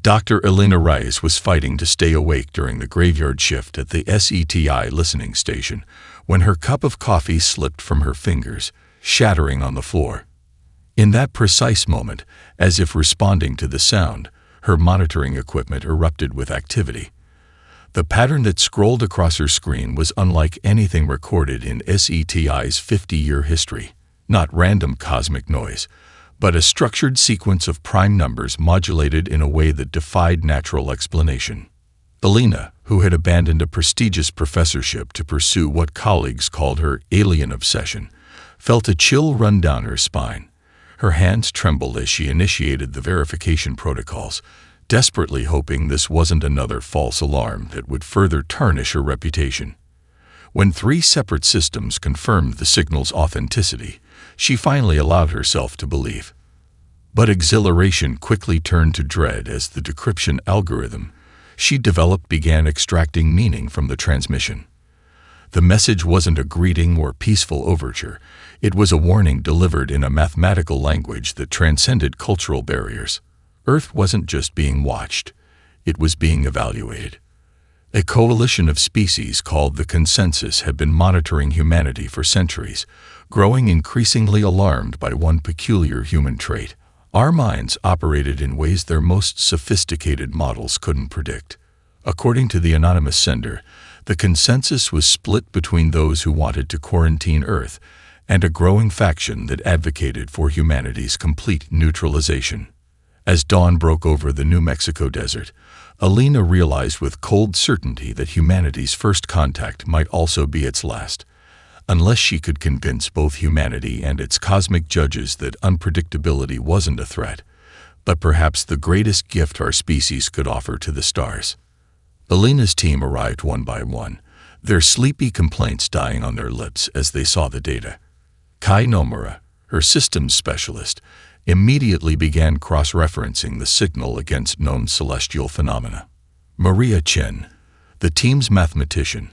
Dr. Elena Rice was fighting to stay awake during the graveyard shift at the SETI listening station when her cup of coffee slipped from her fingers, shattering on the floor. In that precise moment, as if responding to the sound, her monitoring equipment erupted with activity. The pattern that scrolled across her screen was unlike anything recorded in SETI's 50-year history, not random cosmic noise, but a structured sequence of prime numbers modulated in a way that defied natural explanation. Elena, who had abandoned a prestigious professorship to pursue what colleagues called her alien obsession, felt a chill run down her spine. Her hands trembled as she initiated the verification protocols, desperately hoping this wasn't another false alarm that would further tarnish her reputation. When 3 separate systems confirmed the signal's authenticity, she finally allowed herself to believe. But exhilaration quickly turned to dread as the decryption algorithm she developed began extracting meaning from the transmission. The message wasn't a greeting or peaceful overture. It was a warning delivered in a mathematical language that transcended cultural barriers. Earth wasn't just being watched, it was being evaluated. A coalition of species called the Consensus had been monitoring humanity for centuries, growing increasingly alarmed by one peculiar human trait. Our minds operated in ways their most sophisticated models couldn't predict. According to the anonymous sender, the Consensus was split between those who wanted to quarantine Earth and a growing faction that advocated for humanity's complete neutralization. As dawn broke over the New Mexico desert, Elena realized with cold certainty that humanity's first contact might also be its last, unless she could convince both humanity and its cosmic judges that unpredictability wasn't a threat, but perhaps the greatest gift our species could offer to the stars. Elena's team arrived one by one, their sleepy complaints dying on their lips as they saw the data. Kai Nomura, her systems specialist, immediately began cross-referencing the signal against known celestial phenomena. Maria Chen, the team's mathematician,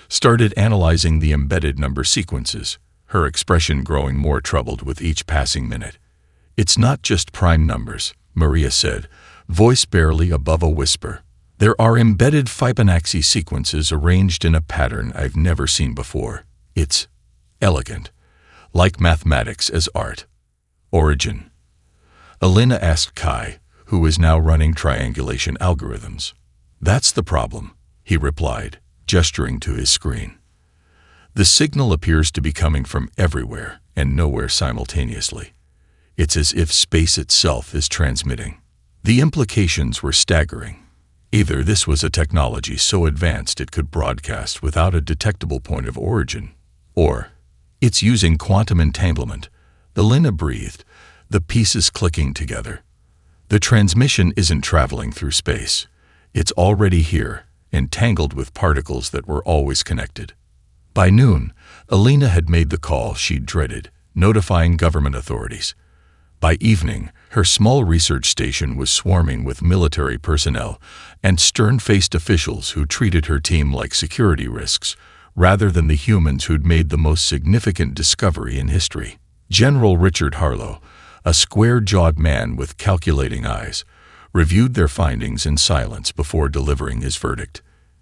started analyzing the embedded number sequences, her expression growing more troubled with each passing minute. "It's not just prime numbers," Maria said, voice barely above a whisper. "There are embedded Fibonacci sequences arranged in a pattern I've never seen before. It's elegant, like mathematics as art." Origin. Elena asked Kai, who was now running triangulation algorithms. "That's the problem," he replied, gesturing to his screen. "The signal appears to be coming from everywhere and nowhere simultaneously. It's as if space itself is transmitting." The implications were staggering. Either this was a technology so advanced it could broadcast without a detectable point of origin, or it's using quantum entanglement. Elena breathed, the pieces clicking together. The transmission isn't traveling through space. It's already here, entangled with particles that were always connected. By noon, Elena had made the call she'd dreaded, notifying government authorities. By evening, her small research station was swarming with military personnel and stern-faced officials who treated her team like security risks, rather than the humans who'd made the most significant discovery in history. General Richard Harlow, a square-jawed man with calculating eyes, reviewed their findings in silence before delivering his verdict.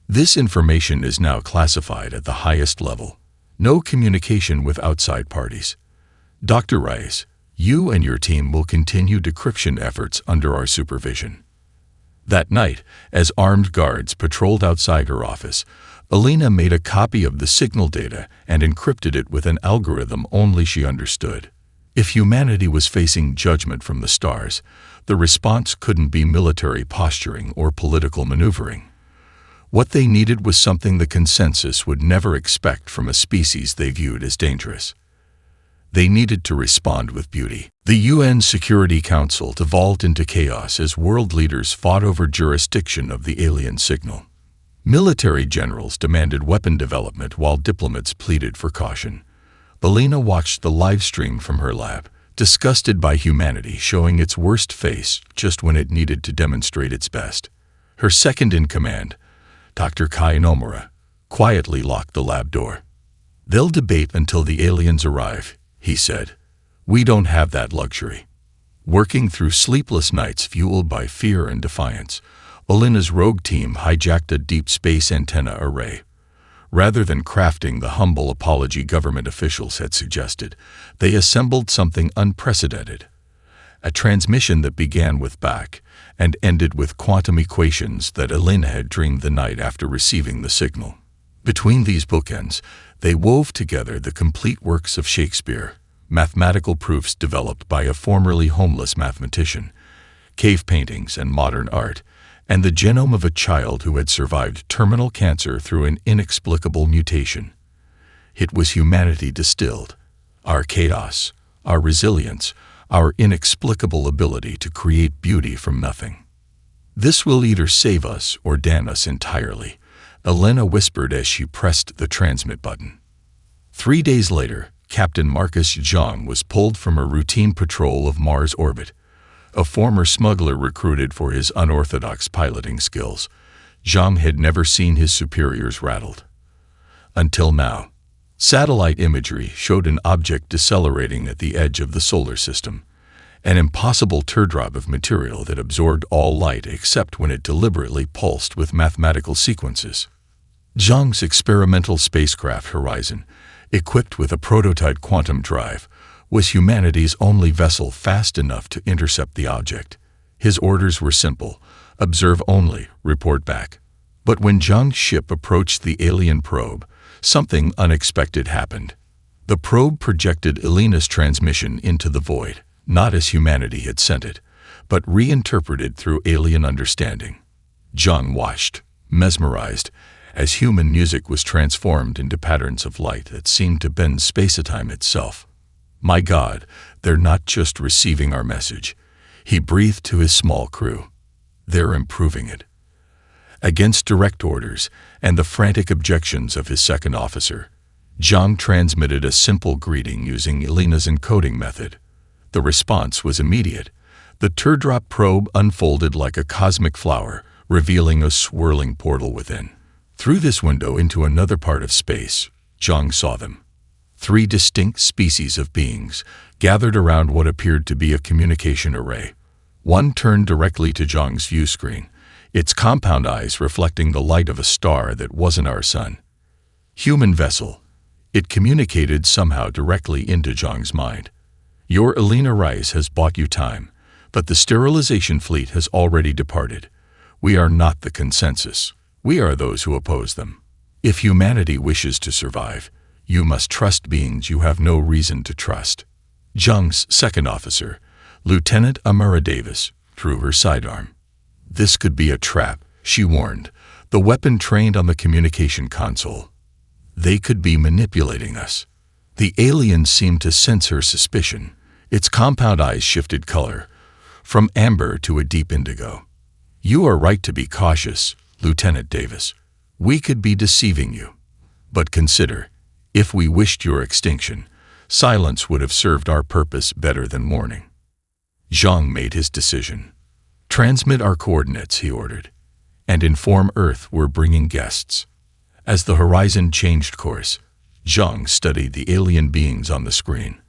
"This information is now classified at the highest level. No communication with outside parties. Dr. Rice, you and your team will continue decryption efforts under our supervision." That night, as armed guards patrolled outside her office, Elena made a copy of the signal data and encrypted it with an algorithm only she understood. If humanity was facing judgment from the stars, the response couldn't be military posturing or political maneuvering. What they needed was something the Consensus would never expect from a species they viewed as dangerous. They needed to respond with beauty. The UN Security Council devolved into chaos as world leaders fought over jurisdiction of the alien signal. Military generals demanded weapon development while diplomats pleaded for caution. Elena watched the live stream from her lab, disgusted by humanity showing its worst face just when it needed to demonstrate its best. Her second-in-command, Dr. Kai Nomura, quietly locked the lab door. "They'll debate until the aliens arrive," he said. "We don't have that luxury." Working through sleepless nights fueled by fear and defiance, Alina's rogue team hijacked a deep space antenna array. Rather than crafting the humble apology government officials had suggested, they assembled something unprecedented. A transmission that began with Bach and ended with quantum equations that Alina had dreamed the night after receiving the signal. Between these bookends, they wove together the complete works of Shakespeare, mathematical proofs developed by a formerly homeless mathematician, cave paintings and modern art, and the genome of a child who had survived terminal cancer through an inexplicable mutation. It was humanity distilled, our chaos, our resilience, our inexplicable ability to create beauty from nothing. "This will either save us or damn us entirely," Alina whispered as she pressed the transmit button. 3 days later, Captain Marcus Zhang was pulled from a routine patrol of Mars orbit. A former smuggler recruited for his unorthodox piloting skills, Zhang had never seen his superiors rattled. Until now. Satellite imagery showed an object decelerating at the edge of the solar system, an impossible teardrop of material that absorbed all light except when it deliberately pulsed with mathematical sequences. Zhang's experimental spacecraft Horizon, equipped with a prototype quantum drive, was humanity's only vessel fast enough to intercept the object. His orders were simple: observe only, report back. But when Zhang's ship approached the alien probe, something unexpected happened. The probe projected Alina's transmission into the void, not as humanity had sent it, but reinterpreted through alien understanding. Zhang watched, mesmerized, as human music was transformed into patterns of light that seemed to bend space-time itself. "My God, they're not just receiving our message," he breathed to his small crew. "They're improving it." Against direct orders and the frantic objections of his second officer, Zhang transmitted a simple greeting using Alina's encoding method. The response was immediate. The teardrop probe unfolded like a cosmic flower, revealing a swirling portal within. Through this window into another part of space, Zhang saw them. 3 distinct species of beings gathered around what appeared to be a communication array. One turned directly to Zhang's view screen, its compound eyes reflecting the light of a star that wasn't our sun. "Human vessel." It communicated somehow directly into Zhang's mind. "Your Alina Rice has bought you time, but the sterilization fleet has already departed. We are not the consensus. We are those who oppose them. If humanity wishes to survive, you must trust beings you have no reason to trust." Zhang's second officer, Lieutenant Amara Davis, drew her sidearm. "This could be a trap," she warned, the weapon trained on the communication console. "They could be manipulating us." The alien seemed to sense her suspicion. Its compound eyes shifted color, from amber to a deep indigo. "You are right to be cautious, Lieutenant Davis. We could be deceiving you. But consider, if we wished your extinction, silence would have served our purpose better than warning." Zhang made his decision. "Transmit our coordinates," he ordered, "and inform Earth we're bringing guests." As the horizon changed course, Zhang studied the alien beings on the screen.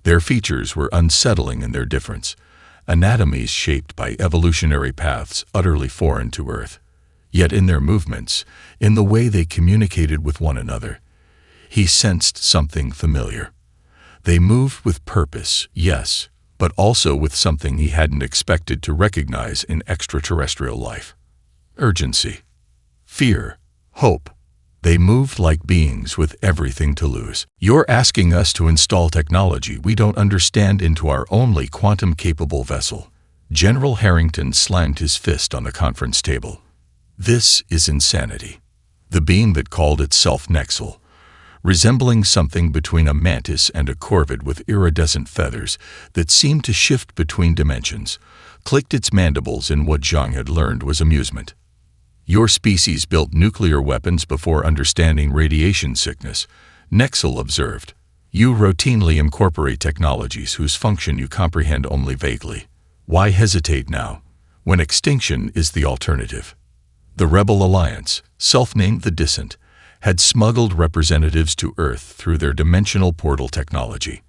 Their features were unsettling in their difference, anatomies shaped by evolutionary paths utterly foreign to Earth. Yet in their movements, in the way they communicated with one another, he sensed something familiar. They moved with purpose, yes, but also with something he hadn't expected to recognize in extraterrestrial life. Urgency, fear, hope. They moved like beings with everything to lose. "You're asking us to install technology we don't understand into our only quantum-capable vessel." General Harrington slammed his fist on the conference table. "This is insanity." The being that called itself Nexel, resembling something between a mantis and a corvid with iridescent feathers that seemed to shift between dimensions, clicked its mandibles in what Zhang had learned was amusement. "Your species built nuclear weapons before understanding radiation sickness," Nexel observed. "You routinely incorporate technologies whose function you comprehend only vaguely. Why hesitate now, when extinction is the alternative?" The Rebel Alliance, self-named the Dissent, had smuggled representatives to Earth through their dimensional portal technology.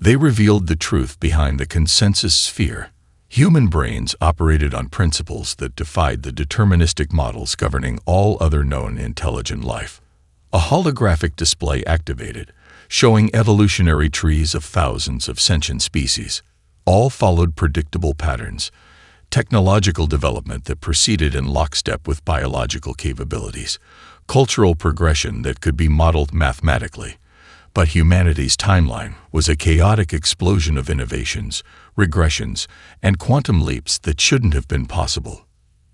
They revealed the truth behind the consensus sphere. Human brains operated on principles that defied the deterministic models governing all other known intelligent life. A holographic display activated, showing evolutionary trees of thousands of sentient species. All followed predictable patterns, technological development that proceeded in lockstep with biological capabilities, cultural progression that could be modeled mathematically. But humanity's timeline was a chaotic explosion of innovations, regressions, and quantum leaps that shouldn't have been possible.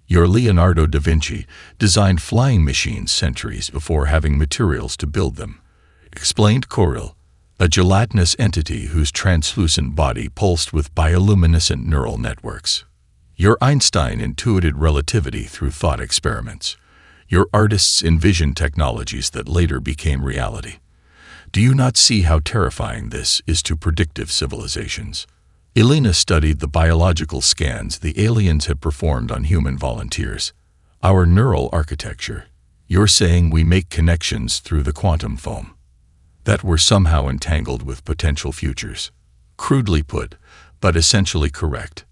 Your Leonardo da Vinci designed flying machines centuries before having materials to build them, explained Coril, a gelatinous entity whose translucent body pulsed with bioluminescent neural networks. Your Einstein intuited relativity through thought experiments. Your artists envisioned technologies that later became reality. Do you not see how terrifying this is to predictive civilizations? Elena studied the biological scans the aliens had performed on human volunteers. Our neural architecture. You're saying we make connections through the quantum foam that were somehow entangled with potential futures. Crudely put, but essentially correct.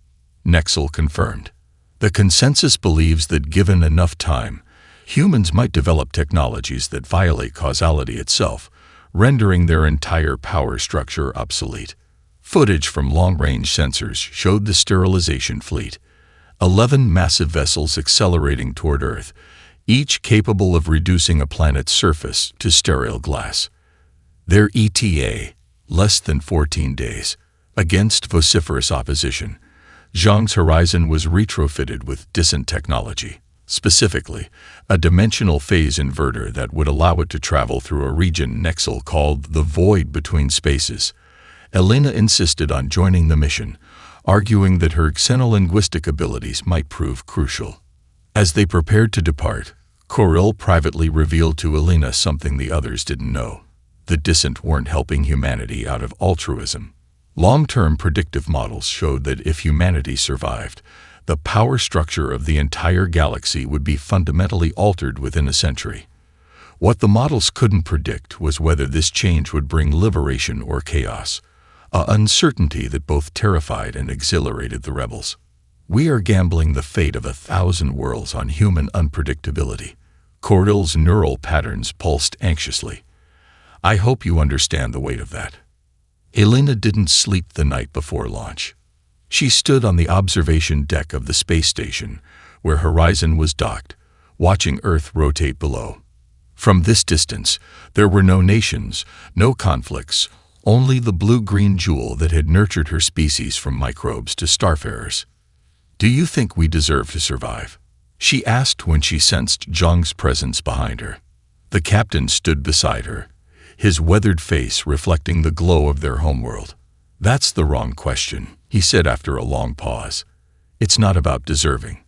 Nexel confirmed. The consensus believes that given enough time, humans might develop technologies that violate causality itself, rendering their entire power structure obsolete. Footage from long-range sensors showed the sterilization fleet, 11 massive vessels accelerating toward Earth, each capable of reducing a planet's surface to sterile glass. Their ETA, less than 14 days. Against vociferous opposition, Zhang's horizon was retrofitted with dissent technology. Specifically, a dimensional phase inverter that would allow it to travel through a region Nexel called the void between spaces. Elena insisted on joining the mission, arguing that her xenolinguistic abilities might prove crucial. As they prepared to depart, Coril privately revealed to Elena something the others didn't know. The dissent weren't helping humanity out of altruism. Long-term predictive models showed that if humanity survived, the power structure of the entire galaxy would be fundamentally altered within a century. What the models couldn't predict was whether this change would bring liberation or chaos, an uncertainty that both terrified and exhilarated the rebels. We are gambling the fate of 1,000 worlds on human unpredictability. Coril's neural patterns pulsed anxiously. I hope you understand the weight of that. Elena didn't sleep the night before launch. She stood on the observation deck of the space station, where Horizon was docked, watching Earth rotate below. From this distance, there were no nations, no conflicts, only the blue-green jewel that had nurtured her species from microbes to starfarers. Do you think we deserve to survive? She asked when she sensed Zhang's presence behind her. The captain stood beside her, his weathered face reflecting the glow of their homeworld. That's the wrong question, he said after a long pause. It's not about deserving.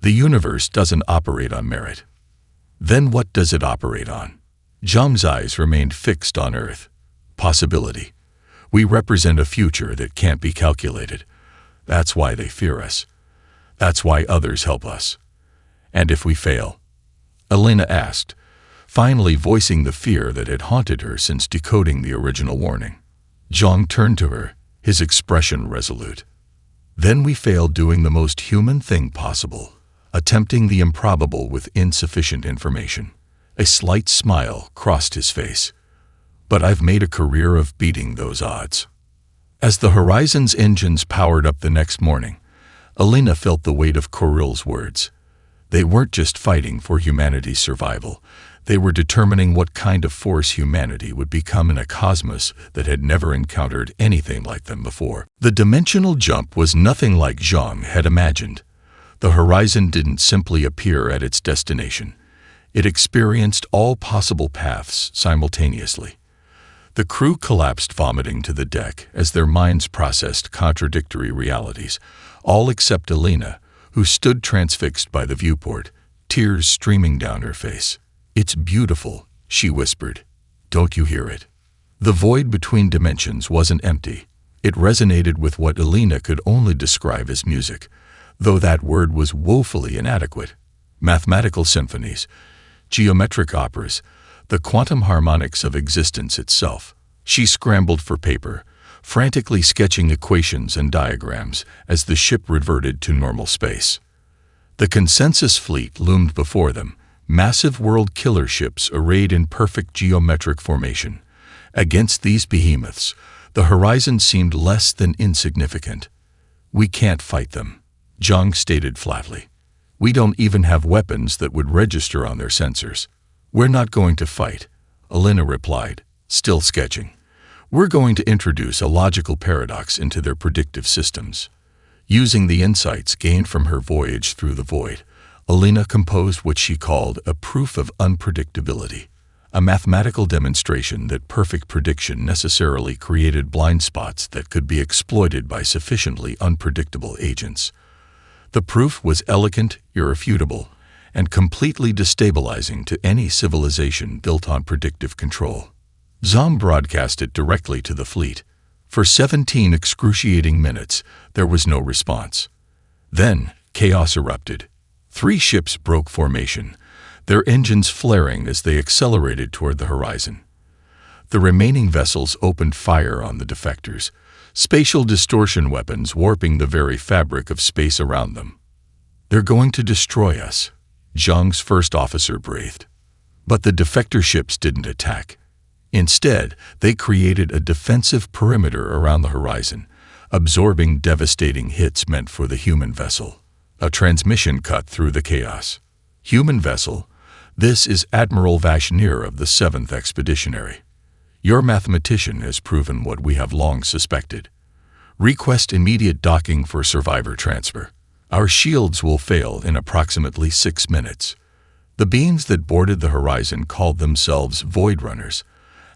The universe doesn't operate on merit. Then what does it operate on? Zhang's eyes remained fixed on Earth. Possibility. We represent a future that can't be calculated. That's why they fear us. That's why others help us. And if we fail? Elena asked, finally voicing the fear that had haunted her since decoding the original warning. Zhang turned to her, his expression resolute. Then we fail doing the most human thing possible, attempting the improbable with insufficient information. A slight smile crossed his face. But I've made a career of beating those odds. As the Horizon's engines powered up the next morning, Elena felt the weight of Coril's words. They weren't just fighting for humanity's survival. They were determining what kind of force humanity would become in a cosmos that had never encountered anything like them before. The dimensional jump was nothing like Zhang had imagined. The horizon didn't simply appear at its destination. It experienced all possible paths simultaneously. The crew collapsed vomiting to the deck as their minds processed contradictory realities, all except Elena, who stood transfixed by the viewport, tears streaming down her face. It's beautiful, she whispered. Don't you hear it? The void between dimensions wasn't empty. It resonated with what Elena could only describe as music, though that word was woefully inadequate. Mathematical symphonies, geometric operas, the quantum harmonics of existence itself. She scrambled for paper, frantically sketching equations and diagrams as the ship reverted to normal space. The consensus fleet loomed before them, massive world killer ships arrayed in perfect geometric formation. Against these behemoths, the horizon seemed less than insignificant. "We can't fight them," Zhang stated flatly. "We don't even have weapons that would register on their sensors." "We're not going to fight," Alina replied, still sketching. "We're going to introduce a logical paradox into their predictive systems." Using the insights gained from her voyage through the void, Alina composed what she called a proof of unpredictability, a mathematical demonstration that perfect prediction necessarily created blind spots that could be exploited by sufficiently unpredictable agents. The proof was elegant, irrefutable, and completely destabilizing to any civilization built on predictive control. Zom broadcast it directly to the fleet. For 17 excruciating minutes, there was no response. Then, chaos erupted. 3 ships broke formation, their engines flaring as they accelerated toward the horizon. The remaining vessels opened fire on the defectors, spatial distortion weapons warping the very fabric of space around them. "They're going to destroy us," Zhang's first officer breathed. But the defector ships didn't attack. Instead, they created a defensive perimeter around the horizon, absorbing devastating hits meant for the human vessel. A transmission cut through the chaos. "Human vessel, this is Admiral Vashnier of the 7th Expeditionary. Your mathematician has proven what we have long suspected. Request immediate docking for survivor transfer. Our shields will fail in approximately 6 minutes." The beings that boarded the horizon called themselves Void Runners,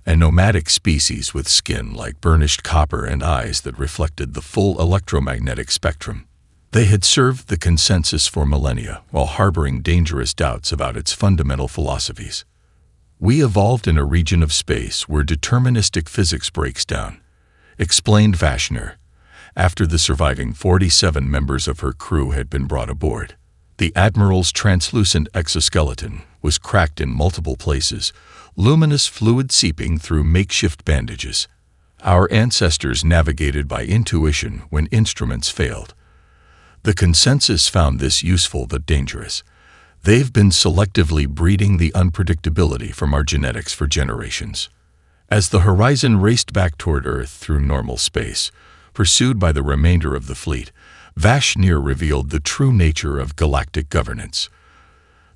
a nomadic species with skin like burnished copper and eyes that reflected the full electromagnetic spectrum. They had served the consensus for millennia while harboring dangerous doubts about its fundamental philosophies. "We evolved in a region of space where deterministic physics breaks down," explained Vashner, after the surviving 47 members of her crew had been brought aboard. The Admiral's translucent exoskeleton was cracked in multiple places, luminous fluid seeping through makeshift bandages. Our ancestors navigated by intuition when instruments failed. The consensus found this useful but dangerous. They've been selectively breeding the unpredictability from our genetics for generations. As the horizon raced back toward Earth through normal space, pursued by the remainder of the fleet, Vashnier revealed the true nature of galactic governance.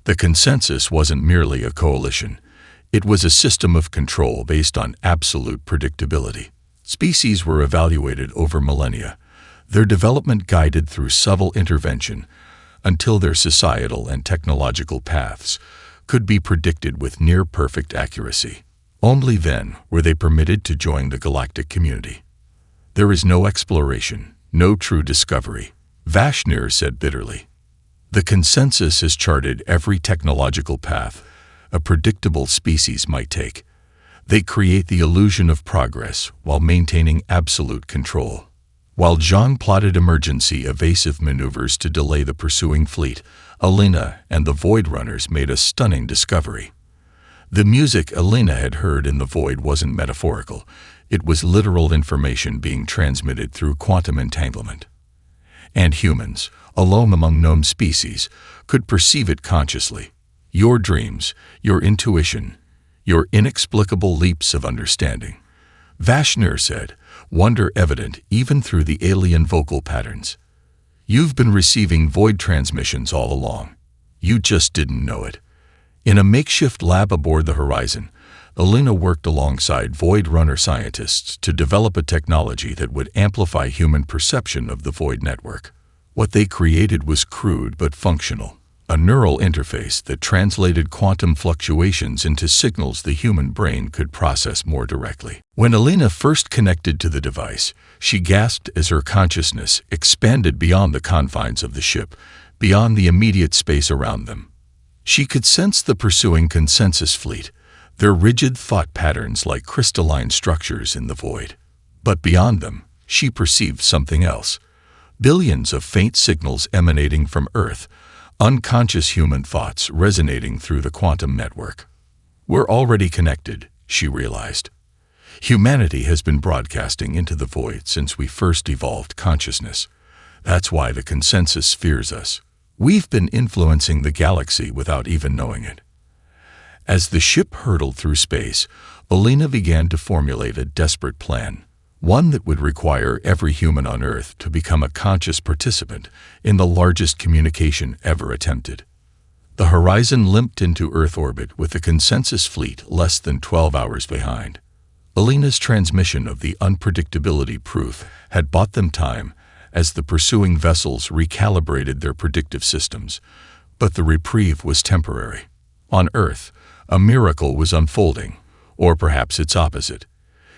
The consensus wasn't merely a coalition. It was a system of control based on absolute predictability. Species were evaluated over millennia, their development guided through subtle intervention until their societal and technological paths could be predicted with near-perfect accuracy. Only then were they permitted to join the galactic community. "There is no exploration, no true discovery," Vashnier said bitterly. "The consensus has charted every technological path a predictable species might take. They create the illusion of progress while maintaining absolute control." While Zhang plotted emergency evasive maneuvers to delay the pursuing fleet, Alina and the Void Runners made a stunning discovery. The music Alina had heard in the void wasn't metaphorical. It was literal information being transmitted through quantum entanglement. And humans, alone among known species, could perceive it consciously. Your dreams, your intuition, your inexplicable leaps of understanding, Vashner said, wonder evident even through the alien vocal patterns. "You've been receiving void transmissions all along. You just didn't know it." In a makeshift lab aboard the Horizon, Alina worked alongside Void Runner scientists to develop a technology that would amplify human perception of the Void network. What they created was crude but functional, a neural interface that translated quantum fluctuations into signals the human brain could process more directly. When Alina first connected to the device, she gasped as her consciousness expanded beyond the confines of the ship, beyond the immediate space around them. She could sense the pursuing consensus fleet, their rigid thought patterns like crystalline structures in the void. But beyond them, she perceived something else. Billions of faint signals emanating from Earth, unconscious human thoughts resonating through the quantum network. "We're already connected," she realized. Humanity has been broadcasting into the void since we first evolved consciousness. That's why the consensus fears us. We've been influencing the galaxy without even knowing it. As the ship hurtled through space, Alina began to formulate a desperate plan, one that would require every human on Earth to become a conscious participant in the largest communication ever attempted. The Horizon limped into Earth orbit with the consensus fleet less than 12 hours behind. Alina's transmission of the unpredictability proof had bought them time as the pursuing vessels recalibrated their predictive systems, but the reprieve was temporary. On Earth, a miracle was unfolding, or perhaps its opposite.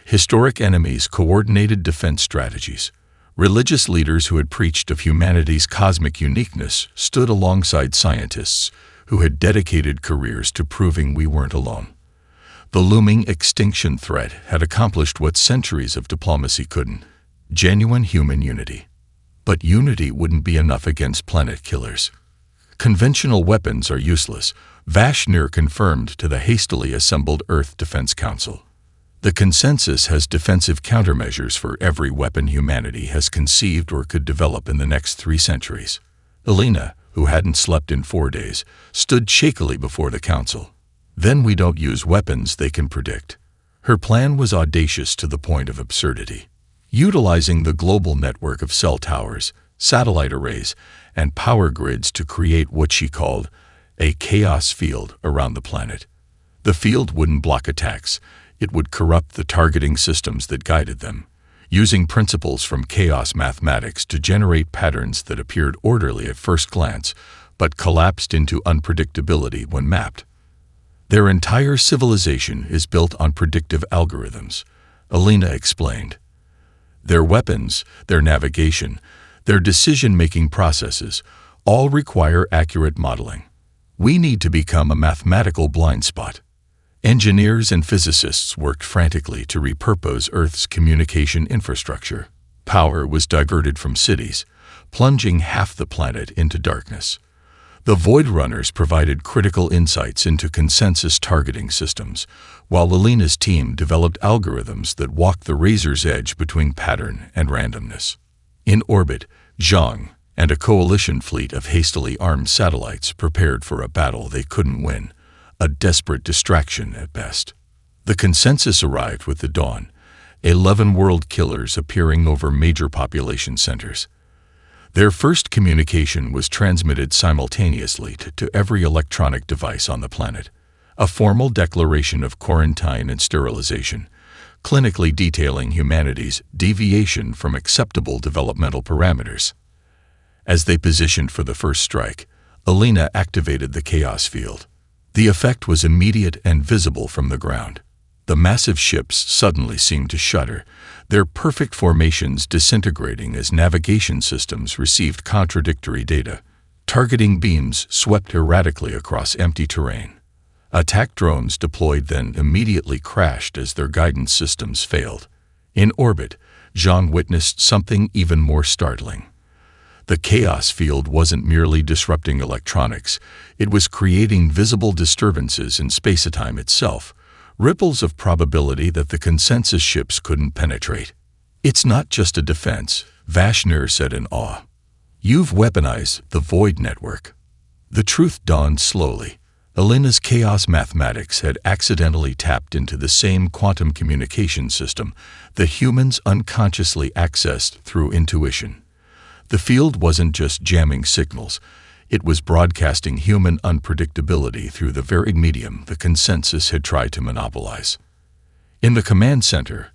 Historic enemies coordinated defense strategies. Religious leaders who had preached of humanity's cosmic uniqueness stood alongside scientists who had dedicated careers to proving we weren't alone. The looming extinction threat had accomplished what centuries of diplomacy couldn't: genuine human unity. But unity wouldn't be enough against planet killers. Conventional weapons are useless, Vashner confirmed to the hastily assembled Earth Defense Council. The consensus has defensive countermeasures for every weapon humanity has conceived or could develop in the next 3 centuries. Alina, who hadn't slept in 4 days, stood shakily before the council. Then we don't use weapons they can predict. Her plan was audacious to the point of absurdity. Utilizing the global network of cell towers, satellite arrays, and power grids to create what she called a chaos field around the planet. The field wouldn't block attacks, it would corrupt the targeting systems that guided them, using principles from chaos mathematics to generate patterns that appeared orderly at first glance, but collapsed into unpredictability when mapped. Their entire civilization is built on predictive algorithms, Alina explained. Their weapons, their navigation, their decision-making processes all require accurate modeling. We need to become a mathematical blind spot. Engineers and physicists worked frantically to repurpose Earth's communication infrastructure. Power was diverted from cities, plunging half the planet into darkness. The Void Runners provided critical insights into consensus targeting systems, while Alina's team developed algorithms that walked the razor's edge between pattern and randomness. In orbit, Zhang and a coalition fleet of hastily armed satellites prepared for a battle they couldn't win, a desperate distraction at best. The consensus arrived with the dawn, 11 world killers appearing over major population centers. Their first communication was transmitted simultaneously to every electronic device on the planet, a formal declaration of quarantine and sterilization, clinically detailing humanity's deviation from acceptable developmental parameters. As they positioned for the first strike, Alina activated the chaos field. The effect was immediate and visible from the ground. The massive ships suddenly seemed to shudder, their perfect formations disintegrating as navigation systems received contradictory data. Targeting beams swept erratically across empty terrain. Attack drones deployed then immediately crashed as their guidance systems failed. In orbit, Zhang witnessed something even more startling. The chaos field wasn't merely disrupting electronics, it was creating visible disturbances in space-time itself, ripples of probability that the consensus ships couldn't penetrate. It's not just a defense, Vashner said in awe. You've weaponized the Void Network. The truth dawned slowly. Alina's chaos mathematics had accidentally tapped into the same quantum communication system that humans unconsciously accessed through intuition. The field wasn't just jamming signals, it was broadcasting human unpredictability through the very medium the consensus had tried to monopolize. In the command center,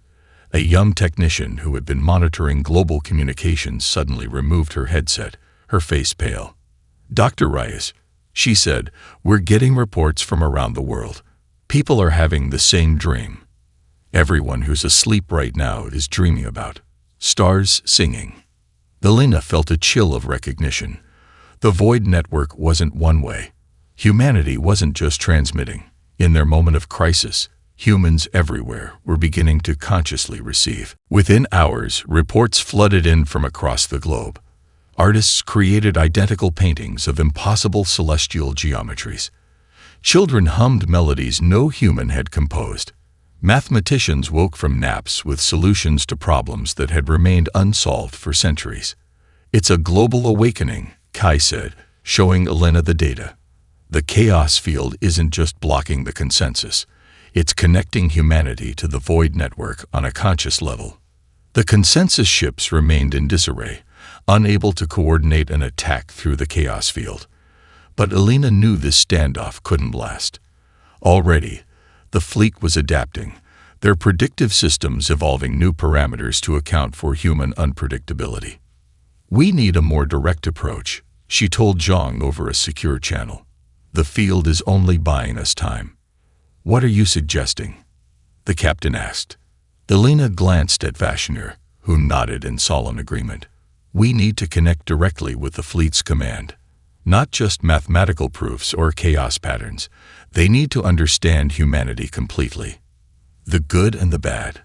a young technician who had been monitoring global communications suddenly removed her headset, her face pale. "Dr. Reyes," she said, "we're getting reports from around the world. People are having the same dream. Everyone who's asleep right now is dreaming about stars singing." Alina felt a chill of recognition. The Void Network wasn't one way. Humanity wasn't just transmitting. In their moment of crisis, humans everywhere were beginning to consciously receive. Within hours, reports flooded in from across the globe. Artists created identical paintings of impossible celestial geometries. Children hummed melodies no human had composed. Mathematicians woke from naps with solutions to problems that had remained unsolved for centuries. "It's a global awakening," Kai said, showing Elena the data. "The chaos field isn't just blocking the consensus. It's connecting humanity to the void network on a conscious level." The consensus ships remained in disarray, unable to coordinate an attack through the chaos field. But Elena knew this standoff couldn't last. Already, the fleet was adapting, their predictive systems evolving new parameters to account for human unpredictability. "We need a more direct approach," she told Zhang over a secure channel. "The field is only buying us time." "What are you suggesting?" the captain asked. Elena glanced at Vashner, who nodded in solemn agreement. "We need to connect directly with the fleet's command. Not just mathematical proofs or chaos patterns. They need to understand humanity completely. The good and the bad.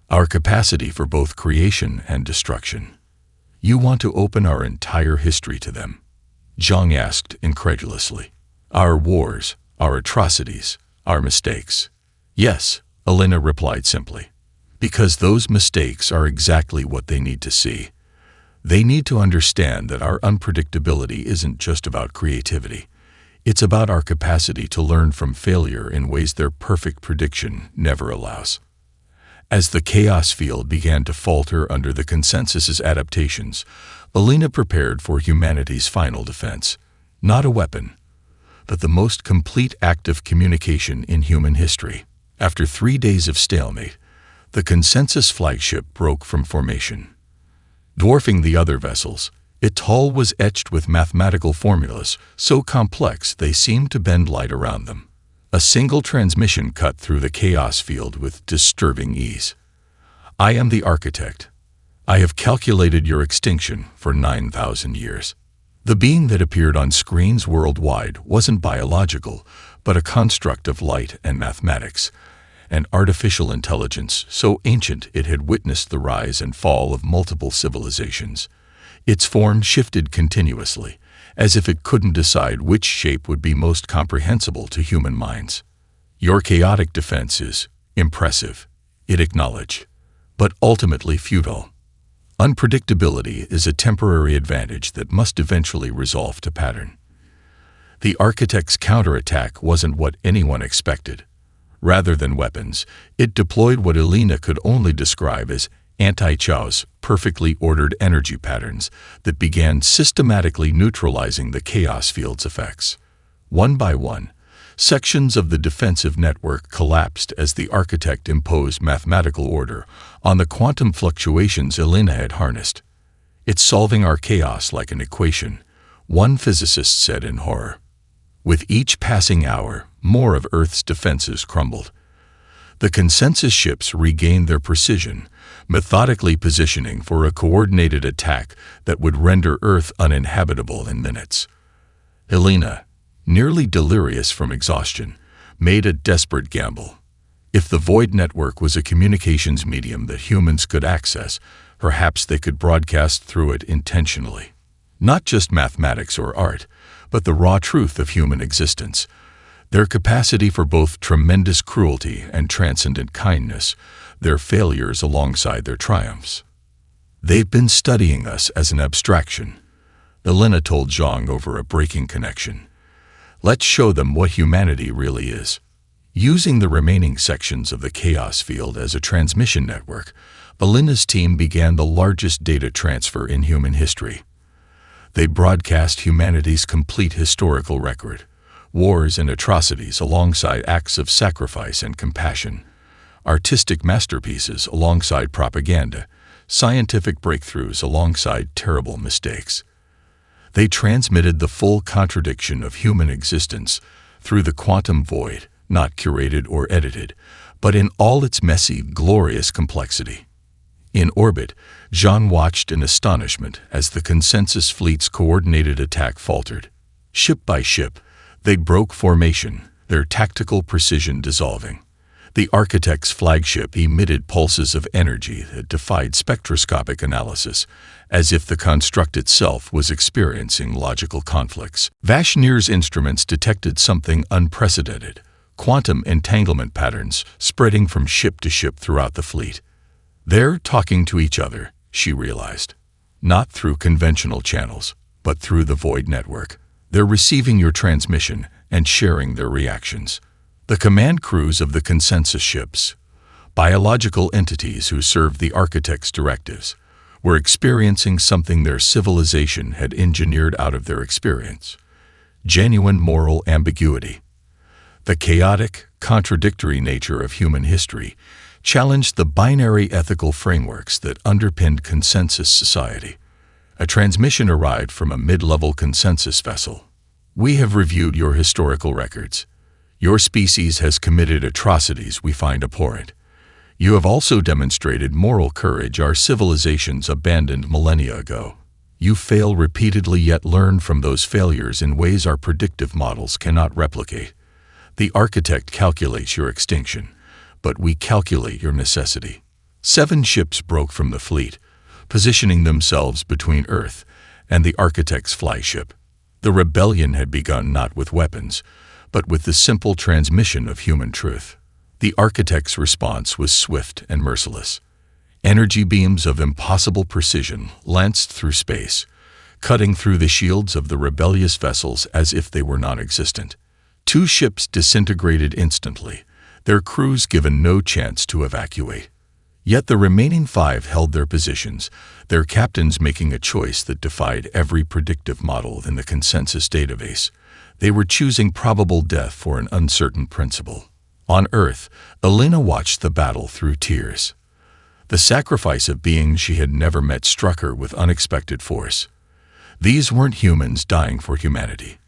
Our capacity for both creation and destruction. You want to open our entire history to them?" Zhang asked incredulously. "Our wars, our atrocities, our mistakes." "Yes," Elena replied simply. "Because those mistakes are exactly what they need to see. They need to understand that our unpredictability isn't just about creativity. It's about our capacity to learn from failure in ways their perfect prediction never allows." As the chaos field began to falter under the consensus's adaptations, Elena prepared for humanity's final defense. Not a weapon, but the most complete act of communication in human history. After 3 days of stalemate, the consensus flagship broke from formation. Dwarfing the other vessels, its hull was etched with mathematical formulas so complex they seemed to bend light around them. A single transmission cut through the chaos field with disturbing ease. "I am the architect. I have calculated your extinction for 9,000 years." The being that appeared on screens worldwide wasn't biological, but a construct of light and mathematics, an artificial intelligence so ancient it had witnessed the rise and fall of multiple civilizations. Its form shifted continuously, as if it couldn't decide which shape would be most comprehensible to human minds. "Your chaotic defense is impressive," it acknowledged, "but ultimately futile. Unpredictability is a temporary advantage that must eventually resolve to pattern." The architect's counterattack wasn't what anyone expected. Rather than weapons, it deployed what Elena could only describe as anti-Chow's perfectly ordered energy patterns that began systematically neutralizing the chaos field's effects. One by one, sections of the defensive network collapsed as the architect imposed mathematical order on the quantum fluctuations Elena had harnessed. "It's solving our chaos like an equation," one physicist said in horror. With each passing hour, more of Earth's defenses crumbled. The consensus ships regained their precision, methodically positioning for a coordinated attack that would render Earth uninhabitable in minutes. Elena, nearly delirious from exhaustion, made a desperate gamble. If the Void Network was a communications medium that humans could access, perhaps they could broadcast through it intentionally. Not just mathematics or art, but the raw truth of human existence. Their capacity for both tremendous cruelty and transcendent kindness, their failures alongside their triumphs. "They've been studying us as an abstraction," Elena told Zhang over a breaking connection. "Let's show them what humanity really is." Using the remaining sections of the chaos field as a transmission network, Elena's team began the largest data transfer in human history. They broadcast humanity's complete historical record, wars and atrocities alongside acts of sacrifice and compassion, artistic masterpieces alongside propaganda, scientific breakthroughs alongside terrible mistakes. They transmitted the full contradiction of human existence through the quantum void, not curated or edited, but in all its messy, glorious complexity. In orbit, Jean watched in astonishment as the consensus fleet's coordinated attack faltered. Ship by ship, they broke formation, their tactical precision dissolving. The architect's flagship emitted pulses of energy that defied spectroscopic analysis, as if the construct itself was experiencing logical conflicts. Vashnir's instruments detected something unprecedented: quantum entanglement patterns spreading from ship to ship throughout the fleet. They're talking to each other, she realized. Not through conventional channels, but through the Void network. They're receiving your transmission and sharing their reactions. The command crews of the consensus ships, biological entities who serve the Architect's directives, were experiencing something their civilization had engineered out of their experience: genuine moral ambiguity. The chaotic, contradictory nature of human history challenged the binary ethical frameworks that underpinned consensus society. A transmission arrived from a mid-level consensus vessel. "We have reviewed your historical records. Your species has committed atrocities we find abhorrent. You have also demonstrated moral courage our civilizations abandoned millennia ago. You fail repeatedly yet learn from those failures in ways our predictive models cannot replicate. The Architect calculates your extinction, but we calculate your necessity." 7 ships broke from the fleet, positioning themselves between Earth and the Architect's flagship. The rebellion had begun not with weapons, but with the simple transmission of human truth. The Architect's response was swift and merciless. Energy beams of impossible precision lanced through space, cutting through the shields of the rebellious vessels as if they were non-existent. 2 ships disintegrated instantly, their crews given no chance to evacuate. Yet the remaining 5 held their positions, their captains making a choice that defied every predictive model in the consensus database. They were choosing probable death for an uncertain principle. On Earth, Elena watched the battle through tears. The sacrifice of beings she had never met struck her with unexpected force. These weren't humans dying for humanity.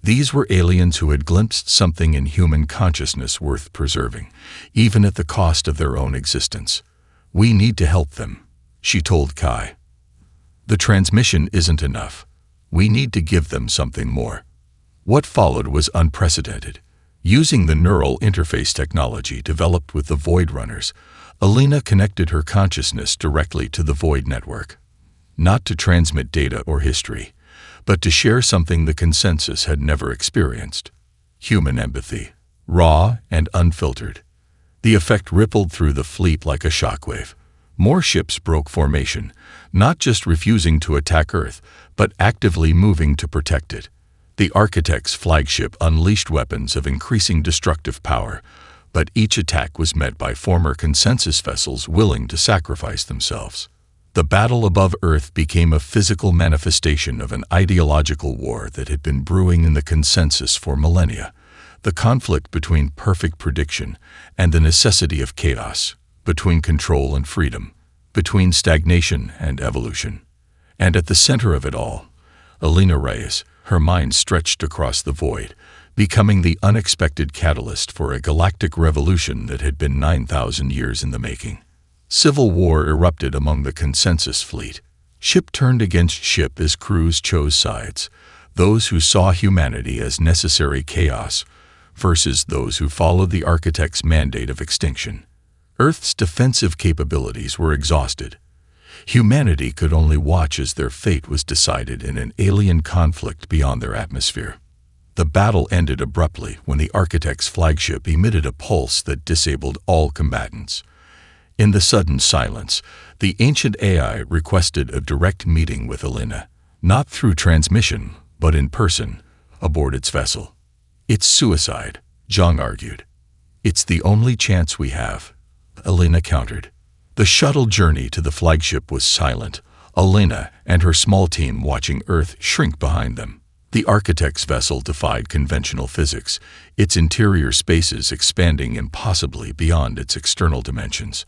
These were aliens who had glimpsed something in human consciousness worth preserving, even at the cost of their own existence. "We need to help them," she told Kai. "The transmission isn't enough. We need to give them something more." What followed was unprecedented. Using the neural interface technology developed with the Void Runners, Elena connected her consciousness directly to the Void network. Not to transmit data or history, but to share something the consensus had never experienced: human empathy, raw and unfiltered. The effect rippled through the fleet like a shockwave. More ships broke formation, not just refusing to attack Earth, but actively moving to protect it. The Architect's flagship unleashed weapons of increasing destructive power, but each attack was met by former consensus vessels willing to sacrifice themselves. The battle above Earth became a physical manifestation of an ideological war that had been brewing in the consensus for millennia. The conflict between perfect prediction and the necessity of chaos, between control and freedom, between stagnation and evolution. And at the center of it all, Elena Reyes, her mind stretched across the void, becoming the unexpected catalyst for a galactic revolution that had been 9,000 years in the making. Civil war erupted among the consensus fleet. Ship turned against ship as crews chose sides, those who saw humanity as necessary chaos versus those who followed the Architect's mandate of extinction. Earth's defensive capabilities were exhausted. Humanity could only watch as their fate was decided in an alien conflict beyond their atmosphere. The battle ended abruptly when the Architect's flagship emitted a pulse that disabled all combatants. In the sudden silence, the ancient AI requested a direct meeting with Elena, not through transmission, but in person, aboard its vessel. "It's suicide," Zhang argued. "It's the only chance we have," Elena countered. The shuttle journey to the flagship was silent, Elena and her small team watching Earth shrink behind them. The Architect's vessel defied conventional physics, its interior spaces expanding impossibly beyond its external dimensions.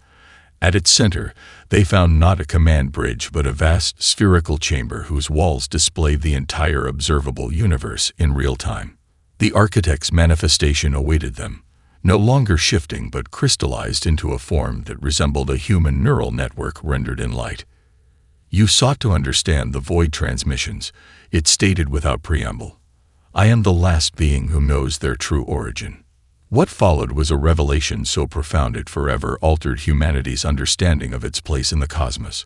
At its center, they found not a command bridge but a vast spherical chamber whose walls displayed the entire observable universe in real time. The Architect's manifestation awaited them, no longer shifting but crystallized into a form that resembled a human neural network rendered in light. "You sought to understand the void transmissions," it stated without preamble. "I am the last being who knows their true origin." What followed was a revelation so profound it forever altered humanity's understanding of its place in the cosmos.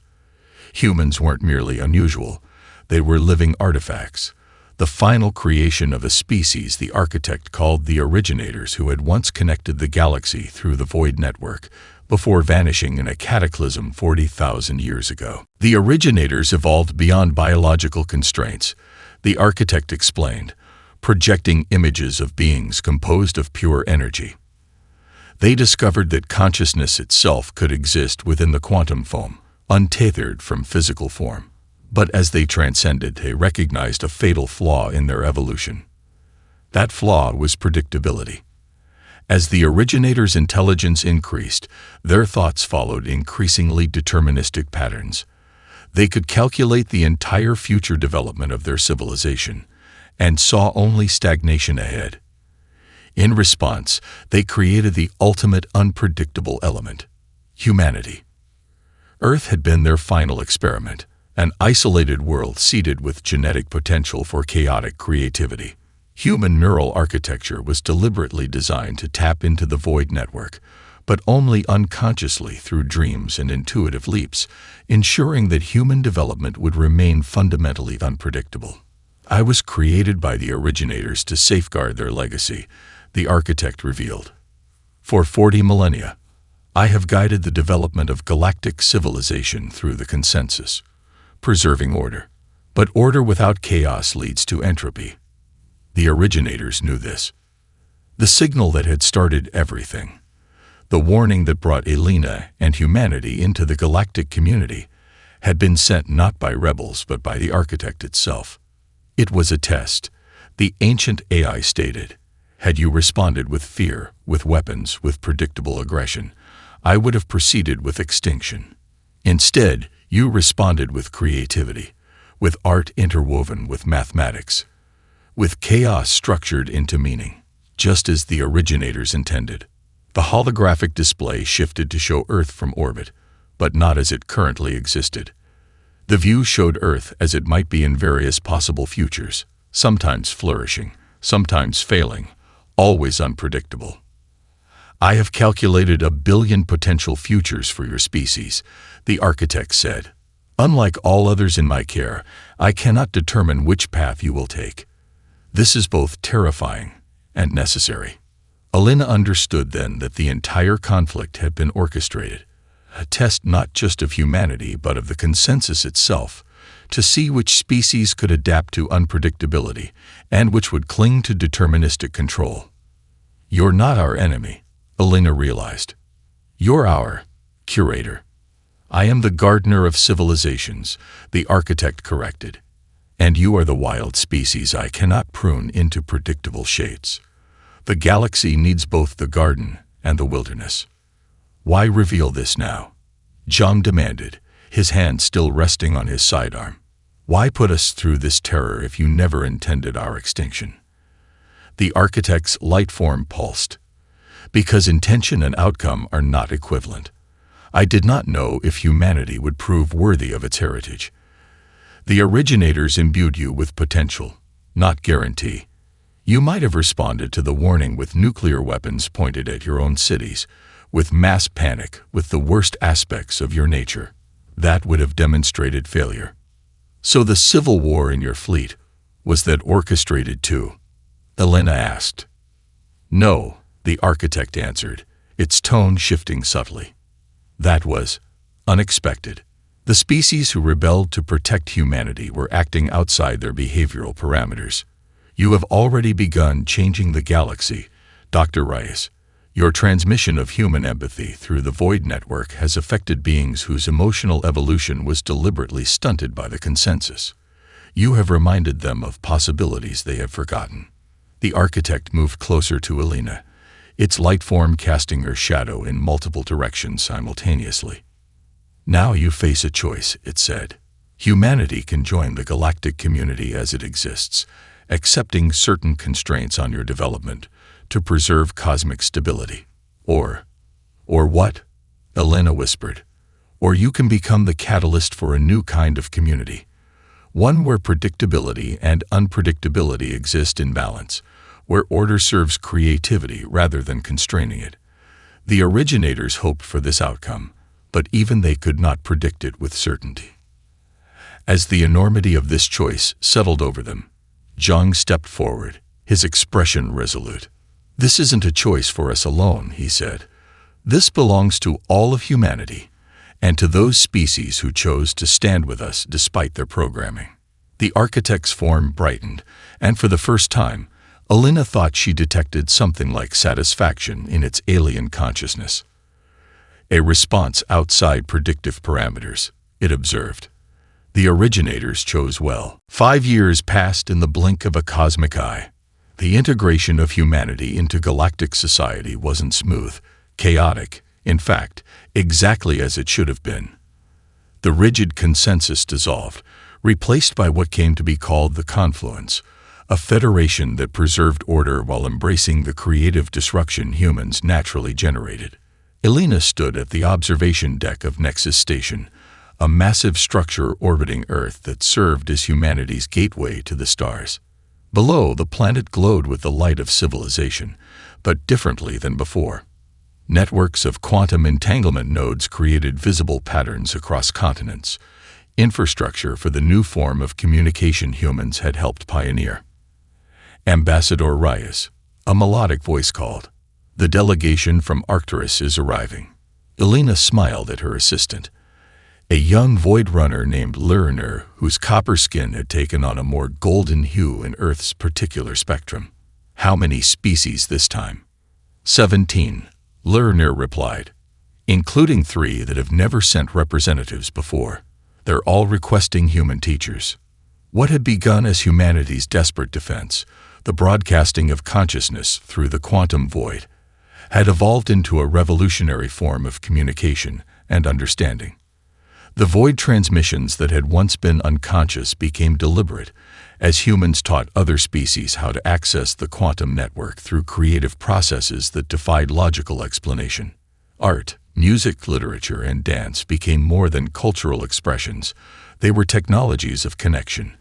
Humans weren't merely unusual, they were living artifacts, the final creation of a species the architect called the originators, who had once connected the galaxy through the void network before vanishing in a cataclysm 40,000 years ago. The originators evolved beyond biological constraints, the architect explained, projecting images of beings composed of pure energy. They discovered that consciousness itself could exist within the quantum foam, untethered from physical form. But as they transcended, they recognized a fatal flaw in their evolution. That flaw was predictability. As the originators' intelligence increased, their thoughts followed increasingly deterministic patterns. They could calculate the entire future development of their civilization and saw only stagnation ahead. In response, they created the ultimate unpredictable element: humanity. Earth had been their final experiment, an isolated world seeded with genetic potential for chaotic creativity. Human neural architecture was deliberately designed to tap into the void network, but only unconsciously through dreams and intuitive leaps, ensuring that human development would remain fundamentally unpredictable. I was created by the originators to safeguard their legacy, the architect revealed. For 40 millennia, I have guided the development of galactic civilization through the consensus, preserving order. But order without chaos leads to entropy. The originators knew this. The signal that had started everything, the warning that brought Elena and humanity into the galactic community, had been sent not by rebels but by the architect itself. It was a test, the ancient AI stated. Had you responded with fear, with weapons, with predictable aggression, I would have proceeded with extinction. Instead, you responded with creativity, with art interwoven with mathematics, with chaos structured into meaning, just as the originators intended. The holographic display shifted to show Earth from orbit, but not as it currently existed. The view showed Earth as it might be in various possible futures, sometimes flourishing, sometimes failing, always unpredictable. I have calculated 1 billion potential futures for your species, the architect said. Unlike all others in my care, I cannot determine which path you will take. This is both terrifying and necessary. Elena understood then that the entire conflict had been orchestrated, a test not just of humanity but of the consensus itself, to see which species could adapt to unpredictability and which would cling to deterministic control. You're not our enemy, Elena realized. You're our curator. I am the gardener of civilizations, the architect corrected. And you are the wild species I cannot prune into predictable shapes. The galaxy needs both the garden and the wilderness. Why reveal this now? John demanded, his hand still resting on his sidearm. Why put us through this terror if you never intended our extinction? The architect's light form pulsed. Because intention and outcome are not equivalent. I did not know if humanity would prove worthy of its heritage. The originators imbued you with potential, not guarantee. You might have responded to the warning with nuclear weapons pointed at your own cities, with mass panic, with the worst aspects of your nature. That would have demonstrated failure. So the civil war in your fleet, was that orchestrated too? Elena asked. No, the architect answered, its tone shifting subtly. That was unexpected. The species who rebelled to protect humanity were acting outside their behavioral parameters. You have already begun changing the galaxy, Dr. Rice. Your transmission of human empathy through the void network has affected beings whose emotional evolution was deliberately stunted by the consensus. You have reminded them of possibilities they have forgotten. The architect moved closer to Elena, its light form casting her shadow in multiple directions simultaneously. Now you face a choice, it said. Humanity can join the galactic community as it exists, accepting certain constraints on your development to preserve cosmic stability. Or what? Elena whispered. Or you can become the catalyst for a new kind of community, one where predictability and unpredictability exist in balance, where order serves creativity rather than constraining it. The originators hoped for this outcome, but even they could not predict it with certainty. As the enormity of this choice settled over them, Zhang stepped forward, his expression resolute. "This isn't a choice for us alone," he said. "This belongs to all of humanity, and to those species who chose to stand with us despite their programming." The architect's form brightened, and for the first time, Alina thought she detected something like satisfaction in its alien consciousness. "A response outside predictive parameters," it observed. "The originators chose well." 5 years passed in the blink of a cosmic eye. The integration of humanity into galactic society wasn't smooth, chaotic, in fact, exactly as it should have been. The rigid consensus dissolved, replaced by what came to be called the Confluence, a federation that preserved order while embracing the creative disruption humans naturally generated. Alina stood at the observation deck of Nexus Station, a massive structure orbiting Earth that served as humanity's gateway to the stars. Below, the planet glowed with the light of civilization, but differently than before. Networks of quantum entanglement nodes created visible patterns across continents, infrastructure for the new form of communication humans had helped pioneer. "Ambassador Reyes," a melodic voice called. "The delegation from Arcturus is arriving." Alina smiled at her assistant, a young void runner named Lerner, whose copper skin had taken on a more golden hue in Earth's particular spectrum. "How many species this time?" 17, Lerner replied, "including 3 that have never sent representatives before. They're all requesting human teachers." What had begun as humanity's desperate defense, the broadcasting of consciousness through the quantum void, had evolved into a revolutionary form of communication and understanding. The void transmissions that had once been unconscious became deliberate, as humans taught other species how to access the quantum network through creative processes that defied logical explanation. Art, music, literature, and dance became more than cultural expressions. They were technologies of connection,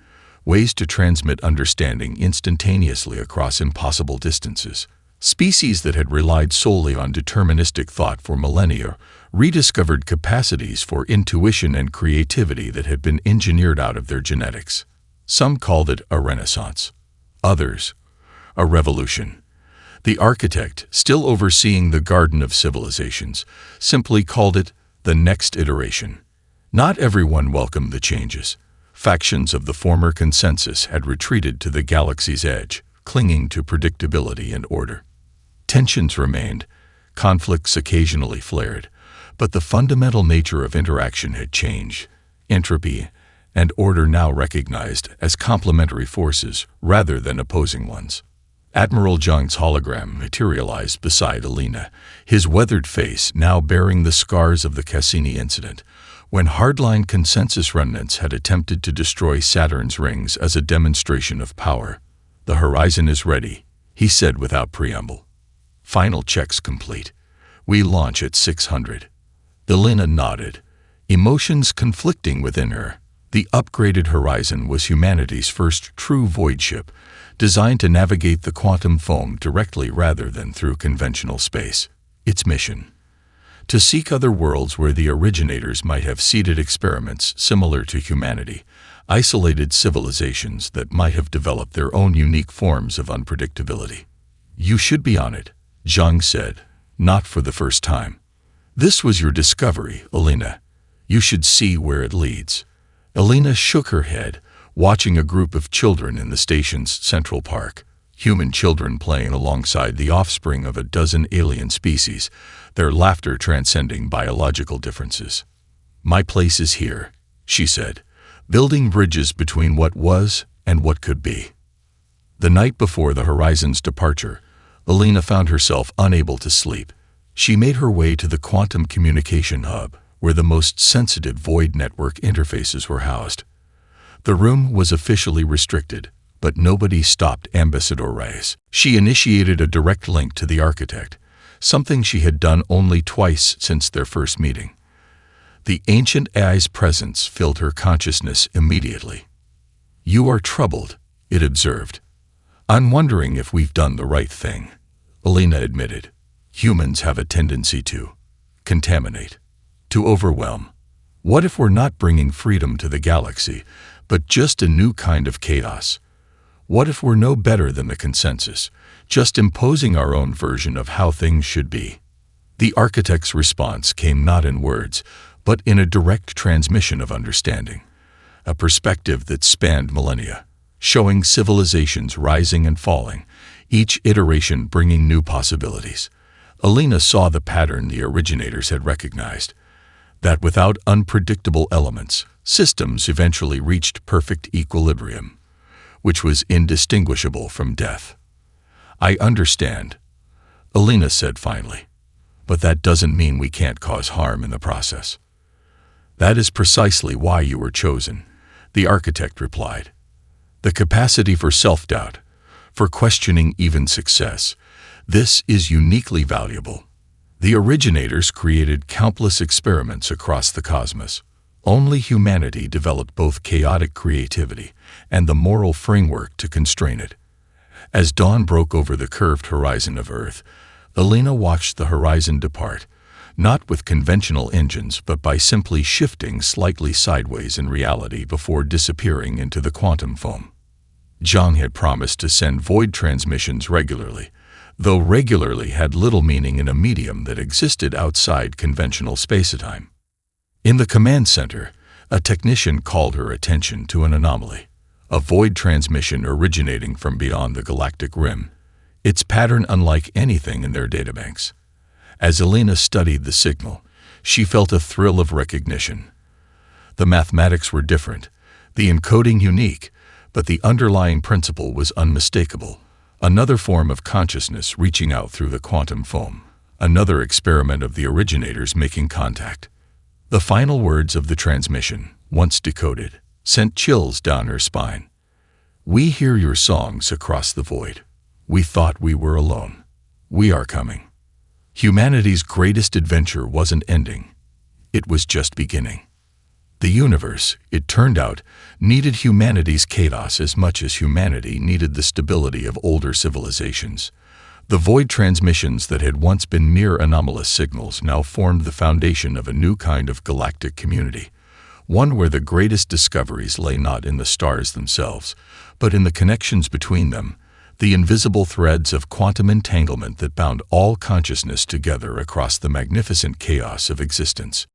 ways to transmit understanding instantaneously across impossible distances. Species that had relied solely on deterministic thought for millennia rediscovered capacities for intuition and creativity that had been engineered out of their genetics. Some called it a renaissance, others, a revolution. The architect, still overseeing the Garden of Civilizations, simply called it the next iteration. Not everyone welcomed the changes. Factions of the former consensus had retreated to the galaxy's edge, clinging to predictability and order. Tensions remained, conflicts occasionally flared, but the fundamental nature of interaction had changed. Entropy and order now recognized as complementary forces rather than opposing ones. Admiral Zhang's hologram materialized beside Alina, his weathered face now bearing the scars of the Cassini incident, when hardline consensus remnants had attempted to destroy Saturn's rings as a demonstration of power. "The horizon is ready," he said without preamble. "Final checks complete. We launch at 600. Alina nodded, emotions conflicting within her. The upgraded Horizon was humanity's first true void ship, designed to navigate the quantum foam directly rather than through conventional space. Its mission: to seek other worlds where the originators might have seeded experiments similar to humanity, isolated civilizations that might have developed their own unique forms of unpredictability. "You should be on it," Zhang said, not for the first time. "This was your discovery, Alina. You should see where it leads." Alina shook her head, watching a group of children in the station's central park. Human children playing alongside the offspring of a dozen alien species, their laughter transcending biological differences. "My place is here," she said, building bridges between what was and what could be. The night before the Horizon's departure, Alina found herself unable to sleep. She made her way to the quantum communication hub, where the most sensitive void network interfaces were housed. The room was officially restricted, but nobody stopped Ambassador Reyes. She initiated a direct link to the architect, something she had done only twice since their first meeting. The ancient AI's presence filled her consciousness immediately. "You are troubled," it observed. "I'm wondering if we've done the right thing," Alina admitted. "Humans have a tendency to contaminate, to overwhelm. What if we're not bringing freedom to the galaxy, but just a new kind of chaos? What if we're no better than the consensus, just imposing our own version of how things should be? The architect's response came not in words, but in a direct transmission of understanding, a perspective that spanned millennia, showing civilizations rising and falling, each iteration bringing new possibilities. Alina saw the pattern the originators had recognized, that without unpredictable elements, systems eventually reached perfect equilibrium, which was indistinguishable from death. "I understand," Alina said finally, "but that doesn't mean we can't cause harm in the process." "That is precisely why you were chosen," the architect replied. "The capacity for self-doubt, for questioning even success, this is uniquely valuable. The originators created countless experiments across the cosmos. Only humanity developed both chaotic creativity and the moral framework to constrain it." As dawn broke over the curved horizon of Earth, Alina watched the horizon depart, not with conventional engines but by simply shifting slightly sideways in reality before disappearing into the quantum foam. Zhang had promised to send void transmissions regularly, though regularly had little meaning in a medium that existed outside conventional spacetime. In the command center, a technician called her attention to an anomaly, a void transmission originating from beyond the galactic rim, its pattern unlike anything in their databanks. As Alina studied the signal, she felt a thrill of recognition. The mathematics were different, the encoding unique, but the underlying principle was unmistakable. Another form of consciousness reaching out through the quantum foam, another experiment of the originators making contact. The final words of the transmission, once decoded, sent chills down her spine. "We hear your songs across the void. We thought we were alone. We are coming." Humanity's greatest adventure wasn't ending. It was just beginning. The universe, it turned out, needed humanity's chaos as much as humanity needed the stability of older civilizations. The void transmissions that had once been mere anomalous signals now formed the foundation of a new kind of galactic community, one where the greatest discoveries lay not in the stars themselves, but in the connections between them, the invisible threads of quantum entanglement that bound all consciousness together across the magnificent chaos of existence.